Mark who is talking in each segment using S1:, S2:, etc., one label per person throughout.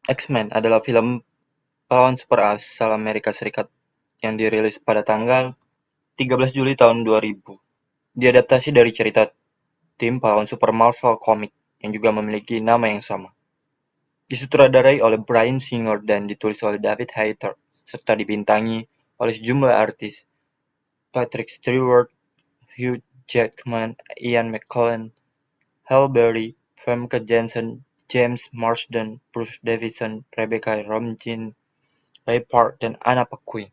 S1: X-Men adalah film pahlawan super asal Amerika Serikat yang dirilis pada tanggal 13 Juli tahun 2000. Diadaptasi dari cerita tim pahlawan super Marvel Comics yang juga memiliki nama yang sama. Disutradarai oleh Bryan Singer dan ditulis oleh David Hayter, serta dibintangi oleh sejumlah artis: Patrick Stewart, Hugh Jackman, Ian McKellen, Halle Berry, Famke Janssen, James Marsden, Bruce Davison, Rebecca Romijn, Ray Park, dan Anna Paquin.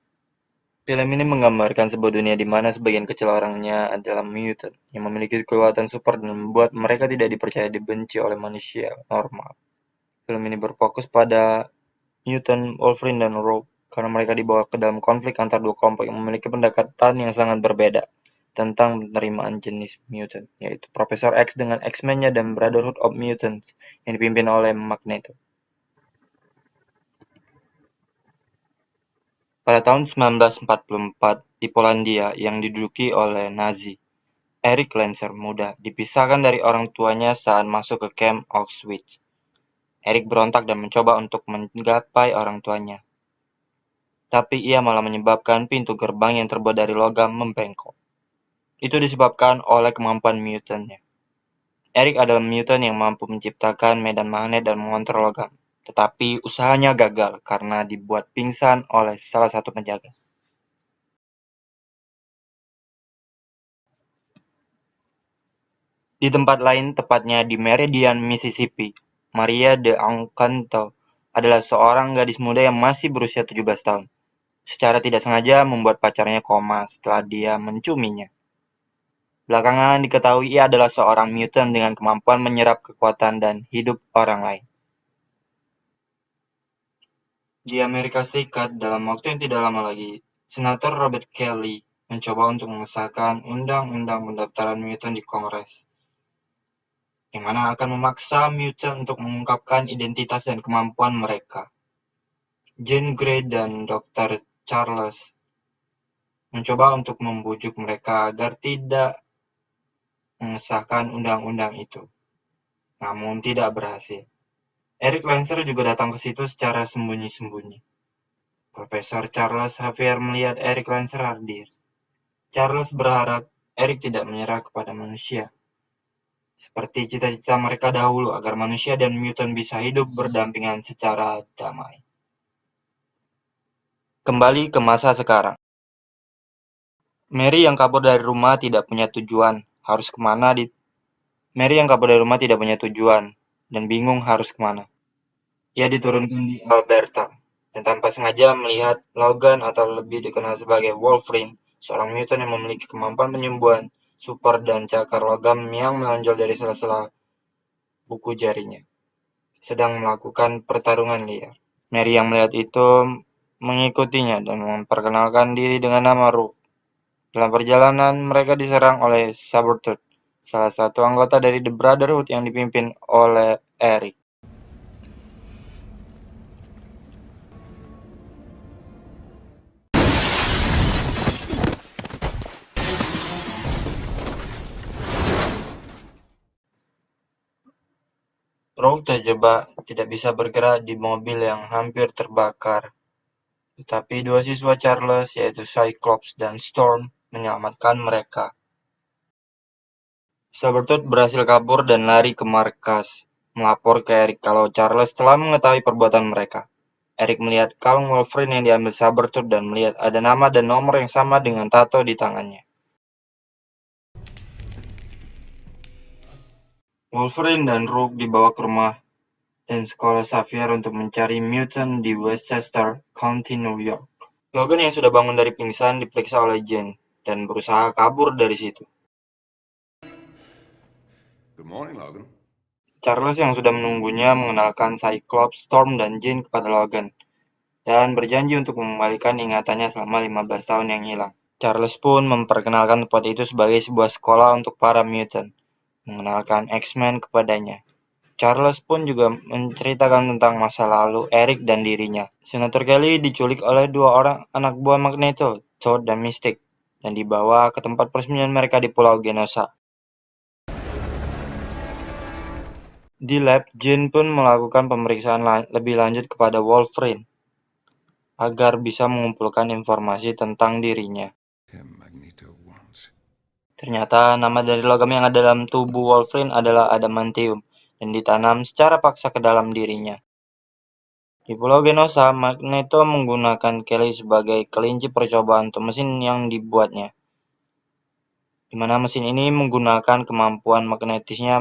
S1: Film ini menggambarkan sebuah dunia di mana sebagian kecil orangnya adalah mutant yang memiliki kekuatan super dan membuat mereka tidak dipercaya dibenci oleh manusia normal. Film ini berfokus pada mutant Wolverine dan Rogue karena mereka dibawa ke dalam konflik antar dua kelompok yang memiliki pendekatan yang sangat berbeda tentang penerimaan jenis mutant, yaitu Profesor X dengan X-Men-nya dan Brotherhood of Mutants yang dipimpin oleh Magneto. Pada tahun 1944, di Polandia yang diduduki oleh Nazi, Eric Lancer muda dipisahkan dari orang tuanya saat masuk ke kamp Auschwitz. Eric berontak dan mencoba untuk menggapai orang tuanya, tapi ia malah menyebabkan pintu gerbang yang terbuat dari logam membengkok. Itu disebabkan oleh kemampuan mutantnya. Eric adalah mutant yang mampu menciptakan medan magnet dan mengontrol logam, tetapi usahanya gagal karena dibuat pingsan oleh salah satu penjaga. Di tempat lain, tepatnya di Meridian, Mississippi, Maria DeAncanto adalah seorang gadis muda yang masih berusia 17 tahun. Secara tidak sengaja membuat pacarnya koma setelah dia mencuminya. Belakangan diketahui ia adalah seorang mutant dengan kemampuan menyerap kekuatan dan hidup orang lain. Di Amerika Serikat, dalam waktu yang tidak lama lagi, Senator Robert Kelly mencoba untuk mengesahkan undang-undang pendaftaran mutant di Kongres, yang mana akan memaksa mutant untuk mengungkapkan identitas dan kemampuan mereka. Jean Grey dan Dr. Charles mencoba untuk membujuk mereka agar tidak mengesahkan undang-undang itu, namun tidak berhasil. Eric Lancer juga datang ke situ secara sembunyi-sembunyi. Profesor Charles Xavier melihat Eric Lancer hadir. Charles berharap Eric tidak menyerah kepada manusia, seperti cita-cita mereka dahulu agar manusia dan mutant bisa hidup berdampingan secara damai. Kembali ke masa sekarang. Mary yang kabur dari rumah tidak punya tujuan, harus kemana di Mary yang kabur dari rumah tidak punya tujuan dan bingung harus kemana. Ia diturunkan di Alberta dan tanpa sengaja melihat Logan atau lebih dikenal sebagai Wolverine, seorang mutant yang memiliki kemampuan penyembuhan super dan cakar logam yang menonjol dari sela-sela buku jarinya, sedang melakukan pertarungan liar. Mary yang melihat itu mengikutinya dan memperkenalkan diri dengan nama Rogue. Dalam perjalanan, mereka diserang oleh Sabretooth, salah satu anggota dari The Brotherhood yang dipimpin oleh Eric. Rogue terjebak tidak bisa bergerak di mobil yang hampir terbakar, tetapi dua siswa Charles, yaitu Cyclops dan Storm, menyelamatkan mereka. Sabretooth berhasil kabur dan lari ke markas, melapor ke Eric kalau Charles telah mengetahui perbuatan mereka. Eric melihat kalung Wolverine yang diambil Sabretooth dan melihat ada nama dan nomor yang sama dengan tato di tangannya. Wolverine dan Rogue dibawa ke rumah dan sekolah Xavier untuk mencari mutant di Westchester County, New York. Logan yang sudah bangun dari pingsan diperiksa oleh Jane dan berusaha kabur dari situ.
S2: Good morning, Logan.
S1: Charles yang sudah menunggunya mengenalkan Cyclops, Storm, dan Jean kepada Logan dan berjanji untuk mengembalikan ingatannya selama 15 tahun yang hilang. Charles pun memperkenalkan tempat itu sebagai sebuah sekolah untuk para mutant, mengenalkan X-Men kepadanya. Charles pun juga menceritakan tentang masa lalu Eric dan dirinya. Senator Kelly diculik oleh dua orang anak buah Magneto, Toad dan Mystic, dan dibawa ke tempat persembunyian mereka di Pulau Genosha. Di lab, Jean pun melakukan pemeriksaan lebih lanjut kepada Wolverine agar bisa mengumpulkan informasi tentang dirinya. Ternyata nama dari logam yang ada dalam tubuh Wolverine adalah adamantium dan ditanam secara paksa ke dalam dirinya. Di Pulau Genosa, Magneto menggunakan Kelly sebagai kelinci percobaan untuk mesin yang dibuatnya, di mana mesin ini menggunakan kemampuan magnetisnya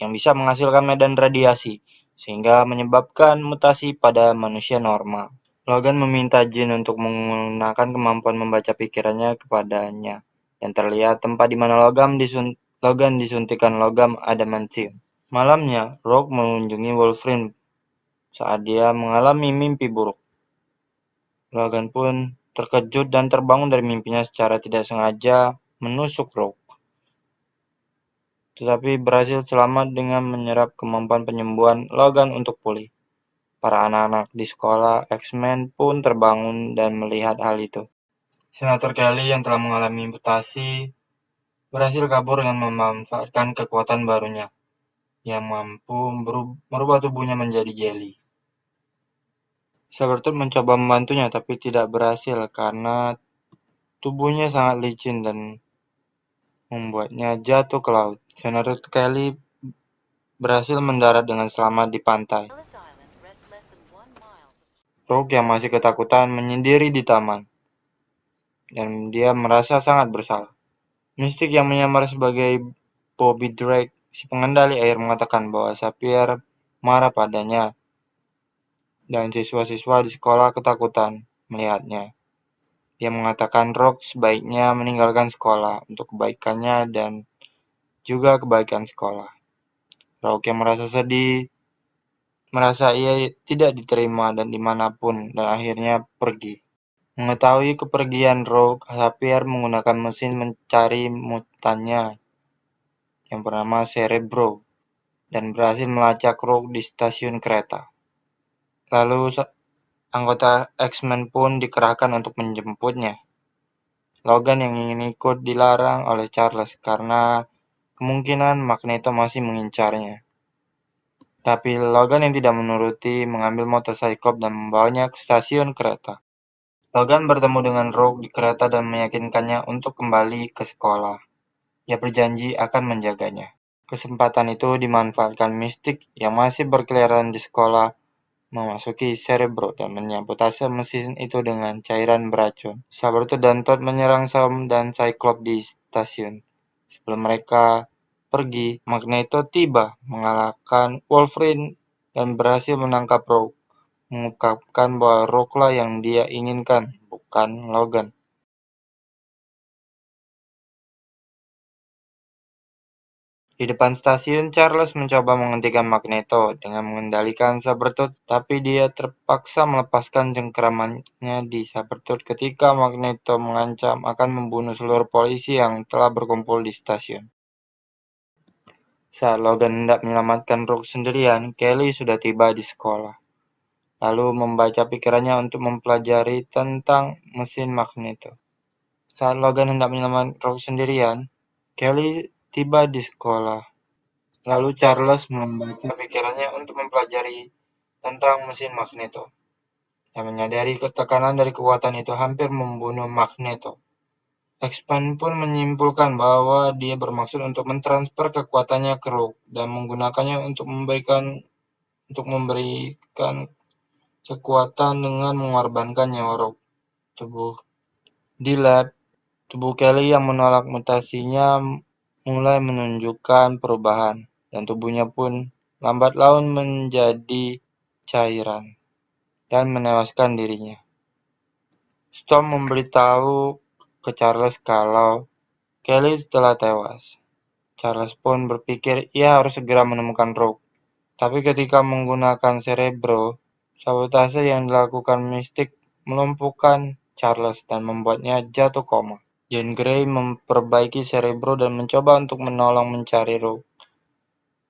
S1: yang bisa menghasilkan medan radiasi, sehingga menyebabkan mutasi pada manusia normal. Logan meminta Jean untuk menggunakan kemampuan membaca pikirannya kepadanya, dan terlihat tempat di mana Logan disuntikan logam adamantium. Malamnya, Rogue mengunjungi Wolverine saat dia mengalami mimpi buruk. Logan pun terkejut dan terbangun dari mimpinya secara tidak sengaja menusuk Rogue, tetapi berhasil selamat dengan menyerap kemampuan penyembuhan Logan untuk pulih. Para anak-anak di sekolah X-Men pun terbangun dan melihat hal itu. Senator Kelly yang telah mengalami mutasi berhasil kabur dengan memanfaatkan kekuatan barunya yang mampu merubah tubuhnya menjadi jelly. Sabretooth mencoba membantunya tapi tidak berhasil karena tubuhnya sangat licin dan membuatnya jatuh ke laut. Senator Kelly berhasil mendarat dengan selamat di pantai. Rogue yang masih ketakutan menyendiri di taman, dan dia merasa sangat bersalah. Mystique yang menyamar sebagai Bobby Drake, si pengendali air, mengatakan bahwa Xavier marah padanya, dan siswa-siswa di sekolah ketakutan melihatnya. Dia mengatakan Rogue sebaiknya meninggalkan sekolah untuk kebaikannya dan juga kebaikan sekolah. Rogue yang merasa sedih, merasa ia tidak diterima dan dimanapun, dan akhirnya pergi. Mengetahui kepergian Rogue, Xavier menggunakan mesin mencari mutannya yang bernama Cerebro dan berhasil melacak Rogue di stasiun kereta. Lalu anggota X-Men pun dikerahkan untuk menjemputnya. Logan yang ingin ikut dilarang oleh Charles karena kemungkinan Magneto masih mengincarnya. Tapi Logan yang tidak menuruti mengambil motor Cyclops dan membawanya ke stasiun kereta. Logan bertemu dengan Rogue di kereta dan meyakinkannya untuk kembali ke sekolah. Ia berjanji akan menjaganya. Kesempatan itu dimanfaatkan Mystique yang masih berkeliaran di sekolah, memasuki Cerebro dan menyabotase mesin itu dengan cairan beracun. Sabretooth dan Todd menyerang Sam dan Cyclops di stasiun. Sebelum mereka pergi, Magneto tiba, mengalahkan Wolverine dan berhasil menangkap Rogue, mengungkapkan bahwa Rogue lah yang dia inginkan, bukan Logan. Di depan stasiun, Charles mencoba menghentikan Magneto dengan mengendalikan Sabretooth, tapi dia terpaksa melepaskan cengkeramannya di Sabretooth ketika Magneto mengancam akan membunuh seluruh polisi yang telah berkumpul di stasiun. Saat Logan hendak menyelamatkan Rogue sendirian, Kelly sudah tiba di sekolah, lalu membaca pikirannya untuk mempelajari tentang mesin Magneto. Saat Logan hendak menyelamatkan Rogue sendirian, Kelly tiba di sekolah. Lalu Charles membaca pikirannya untuk mempelajari tentang mesin Magneto, dan menyadari tekanan dari kekuatan itu hampir membunuh Magneto. X-Men pun menyimpulkan bahwa dia bermaksud untuk mentransfer kekuatannya ke Rogue dan menggunakannya untuk memberikan kekuatan dengan mengorbankan nyawa Rogue. Di lab, tubuh Kelly yang menolak mutasinya mulai menunjukkan perubahan, dan tubuhnya pun lambat laun menjadi cairan dan menewaskan dirinya. Storm memberitahu ke Charles kalau Kelly telah tewas. Charles pun berpikir ia harus segera menemukan Rogue. Tapi ketika menggunakan Cerebro, sabotase yang dilakukan Mystique melumpuhkan Charles dan membuatnya jatuh koma. Jean Grey memperbaiki Cerebro dan mencoba untuk menolong mencari Rogue.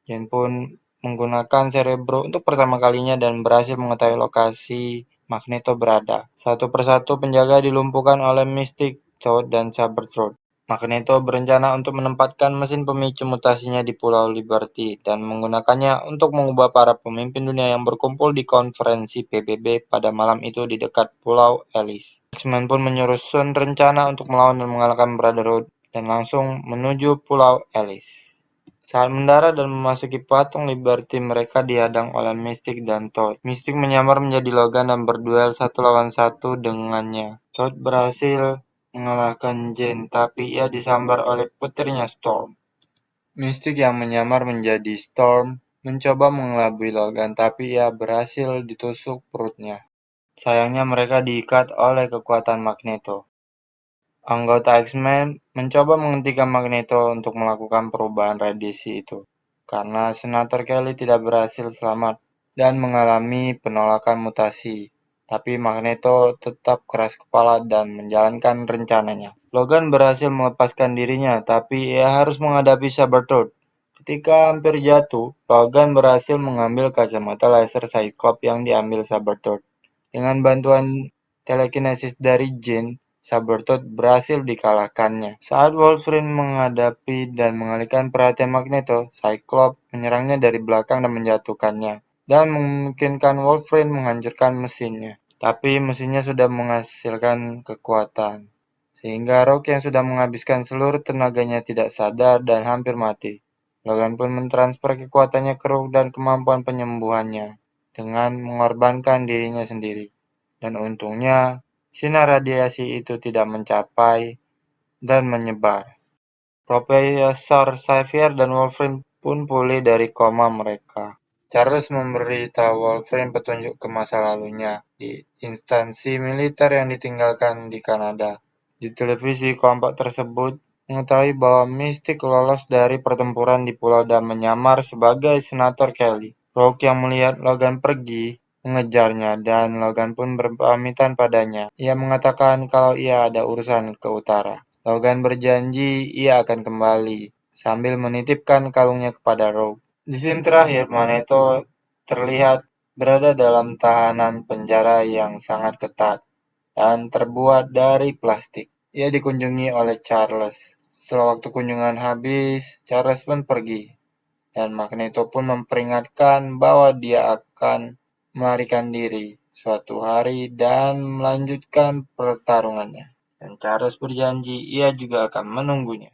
S1: Jean pun menggunakan Cerebro untuk pertama kalinya dan berhasil mengetahui lokasi Magneto berada. Satu persatu penjaga dilumpuhkan oleh Mystique, Todd, dan Sabretooth. Magneto berencana untuk menempatkan mesin pemicu mutasinya di Pulau Liberty dan menggunakannya untuk mengubah para pemimpin dunia yang berkumpul di konferensi PBB pada malam itu di dekat Pulau Alice. X-Men pun menyuruh Sun rencana untuk melawan dan mengalahkan Brotherhood dan langsung menuju Pulau Alice. Saat mendarat dan memasuki patung Liberty, mereka dihadang oleh Mystic dan Toad. Mystic menyamar menjadi Logan dan berduel satu lawan satu dengannya. Toad berhasil mengalahkan Jane, tapi ia disambar oleh putrinya Storm. Mystic yang menyamar menjadi Storm mencoba mengelabui Logan, tapi ia berhasil ditusuk perutnya. Sayangnya mereka diikat oleh kekuatan Magneto. Anggota X-Men mencoba menghentikan Magneto untuk melakukan perubahan radiasi itu, karena Senator Kelly tidak berhasil selamat dan mengalami penolakan mutasi. Tapi Magneto tetap keras kepala dan menjalankan rencananya. Logan berhasil melepaskan dirinya, tapi ia harus menghadapi Sabretooth. Ketika hampir jatuh, Logan berhasil mengambil kacamata laser Cyclops yang diambil Sabretooth. Dengan bantuan telekinesis dari Jean, Sabretooth berhasil dikalahkannya. Saat Wolverine menghadapi dan mengalihkan perhatian Magneto, Cyclops menyerangnya dari belakang dan menjatuhkannya, dan memungkinkan Wolverine menghancurkan mesinnya. Tapi mesinnya sudah menghasilkan kekuatan, sehingga Rogue yang sudah menghabiskan seluruh tenaganya tidak sadar dan hampir mati. Logan pun mentransfer kekuatannya ke Rogue dan kemampuan penyembuhannya dengan mengorbankan dirinya sendiri. Dan untungnya, sinar radiasi itu tidak mencapai dan menyebar. Profesor Xavier dan Wolverine pun pulih dari koma mereka. Charles memberitahu Wolverine petunjuk ke masa lalunya di instansi militer yang ditinggalkan di Kanada. Di televisi, kelompok tersebut mengetahui bahwa Mystic lolos dari pertempuran di pulau dan menyamar sebagai Senator Kelly. Rogue yang melihat Logan pergi mengejarnya dan Logan pun berpamitan padanya. Ia mengatakan kalau ia ada urusan ke utara. Logan berjanji ia akan kembali sambil menitipkan kalungnya kepada Rogue. Di scene terakhir, Magneto terlihat berada dalam tahanan penjara yang sangat ketat dan terbuat dari plastik. Ia dikunjungi oleh Charles. Setelah waktu kunjungan habis, Charles pun pergi, dan Magneto pun memperingatkan bahwa dia akan melarikan diri suatu hari dan melanjutkan pertarungannya. Dan Charles berjanji ia juga akan menunggunya.